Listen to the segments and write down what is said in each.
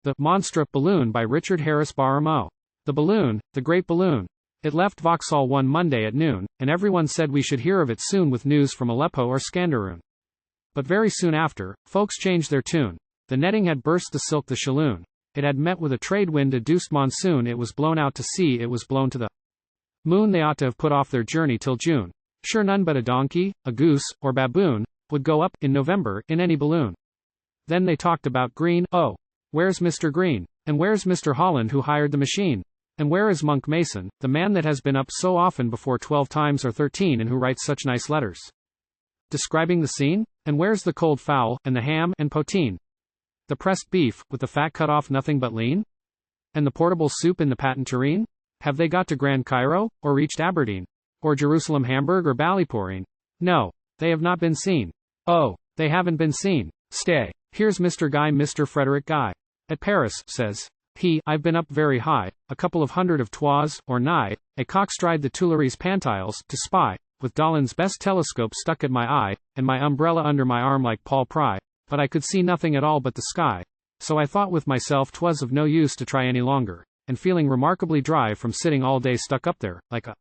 The Monstre balloon by Richard Harris Barham. The balloon, the great balloon. It left Vauxhall one Monday at noon, and everyone said we should hear of it soon with news from Aleppo or Scanderoon. But very soon after, folks changed their tune. The netting had burst the silk the shalloon. It had met with a trade wind, a deuced monsoon. It was blown out to sea, it was blown to the moon. They ought to have put off their journey till June. Sure, none but a donkey, a goose, or baboon would go up, in November, in any balloon. Then they talked about Green. Oh, where's Mr. Green? And where's Mister Hollond who hired the machine? And where is Monk Mason, the man that has been up so often before 12 times or 13 and who writes such nice letters describing the scene? And where's the cold fowl, and the ham, and poteen? The pressed beef, with the fat cut off nothing but lean? And the portable soup in the patent tureen? Have they got to Grand Cairo, or reached Aberdeen? Or Jerusalem, Hamburg, or Ballyporeen? No, they have not been seen. Oh, they haven't been seen. Stay, here's Mr. Guy, Mr. Frederick Guy. At Paris, says he, I've been up very high, a couple of hundred of toises, or nigh, a cockstride the Tuileries Pantiles, to spy, with Dollond's best telescope stuck at my eye, and my umbrella under my arm like Paul Pry, but I could see nothing at all but the sky. So I thought with myself 'twas of no use to try any longer, and feeling remarkably dry from sitting all day stuck up there, like a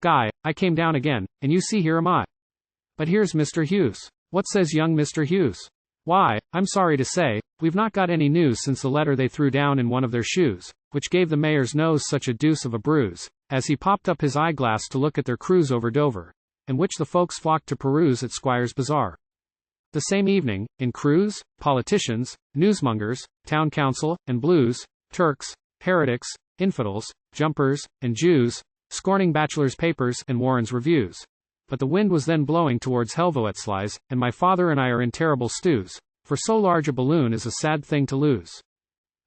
guy, I came down again, and you see here am I. But here's Mr. Hughes. What says young Mr. Hughes? Why, I'm sorry to say, we've not got any news since the letter they threw down in one of their shoes, which gave the mayor's nose such a deuce of a bruise, as he popped up his eyeglass to look at their cruise over Dover, and which the folks flocked to peruse at Squire's Bazaar. The same evening, in crews, politicians, newsmongers, town council, and blues, Turks, heretics, infidels, jumpers, and Jews, scorning bachelors' papers and Warren's reviews. But the wind was then blowing towards Helvoetslies, and my father and I are in terrible stews, for so large a balloon is a sad thing to lose.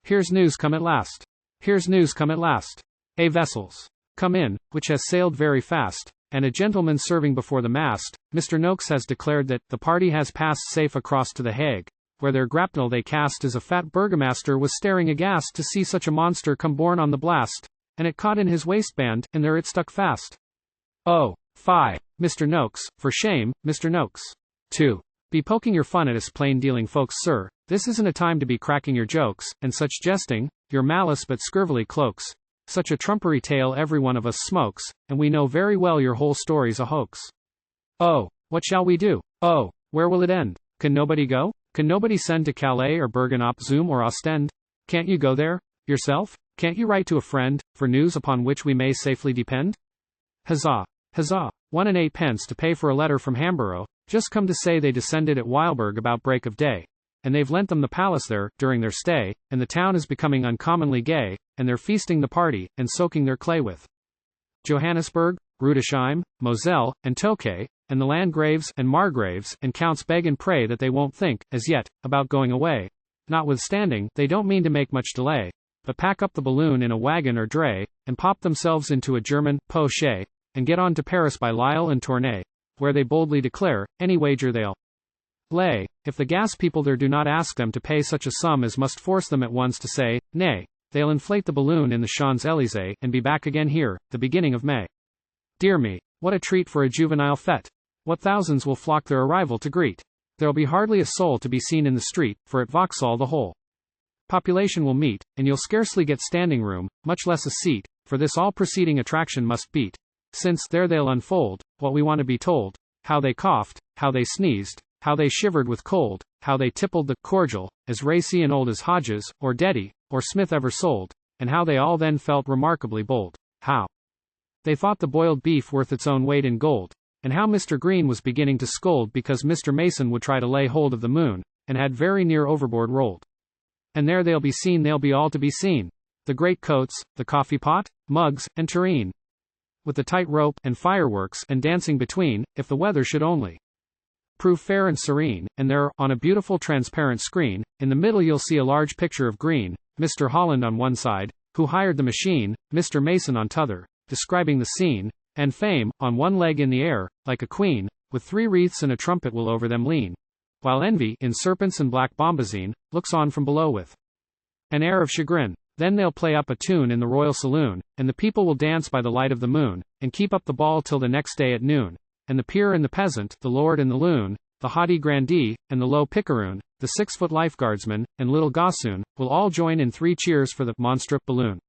Here's news come at last. Here's news come at last. A vessels come in, which has sailed very fast, and a gentleman serving before the mast, Mr. Noakes, has declared that the party has passed safe across to the Hague, where their grapnel they cast as a fat burgomaster was staring aghast to see such a monster come borne on the blast, and it caught in his waistband, and there it stuck fast. Oh, fie, Mr. Noakes, for shame, Mr. Noakes. 2. Be poking your fun at us plain-dealing folks, sir. This isn't a time to be cracking your jokes, and such jesting, your malice but scurvily cloaks. Such a trumpery tale every one of us smokes, and we know very well your whole story's a hoax. Oh, what shall we do? Oh, where will it end? Can nobody go? Can nobody send to Calais or Bergen op Zoom or Ostend? Can't you go there, yourself? Can't you write to a friend, for news upon which we may safely depend? Huzzah! Huzzah! 1 and 8 pence to pay for a letter from Hamborough, just come to say they descended at Weilburg about break of day. And they've lent them the palace there, during their stay, and the town is becoming uncommonly gay, and they're feasting the party, and soaking their clay with Johannesburg, Rudesheim, Moselle, and Tokay, and the Landgraves, and Margraves, and counts beg and pray that they won't think, as yet, about going away. Notwithstanding, they don't mean to make much delay, but pack up the balloon in a wagon or dray, and pop themselves into a German poche, and get on to Paris by Lille and Tournai, where they boldly declare, any wager they'll lay, if the gas people there do not ask them to pay such a sum as must force them at once to say, nay, they'll inflate the balloon in the Champs-Élysées, and be back again here, the beginning of May. Dear me, what a treat for a juvenile fete! What thousands will flock their arrival to greet! There'll be hardly a soul to be seen in the street, for at Vauxhall the whole population will meet, and you'll scarcely get standing room, much less a seat, for this all preceding attraction must beat. Since there they'll unfold what we want to be told, how they coughed, how they sneezed, how they shivered with cold, how they tippled the cordial, as racy and old as Hodges, or Deddy, or Smith ever sold, and how they all then felt remarkably bold, how they thought the boiled beef worth its own weight in gold, and how Mr. Green was beginning to scold because Mr. Mason would try to lay hold of the moon, and had very near overboard rolled. And there they'll be seen, they'll be all to be seen, the great coats, the coffee pot, mugs, and tureen, with the tight rope, and fireworks, and dancing between, if the weather should only prove fair and serene, and there, on a beautiful transparent screen, in the middle you'll see a large picture of Green, Mister Hollond on one side, who hired the machine, Mr. Mason on t'other, describing the scene, and Fame, on one leg in the air, like a queen, with 3 wreaths and a trumpet will over them lean, while Envy, in serpents and black bombazine, looks on from below with an air of chagrin. Then they'll play up a tune in the royal saloon, and the people will dance by the light of the moon, and keep up the ball till the next day at noon, and the peer and the peasant, the lord and the loon, the haughty grandee, and the low picaroon, the 6-foot lifeguardsman, and little gossoon, will all join in 3 cheers for the Monstre balloon.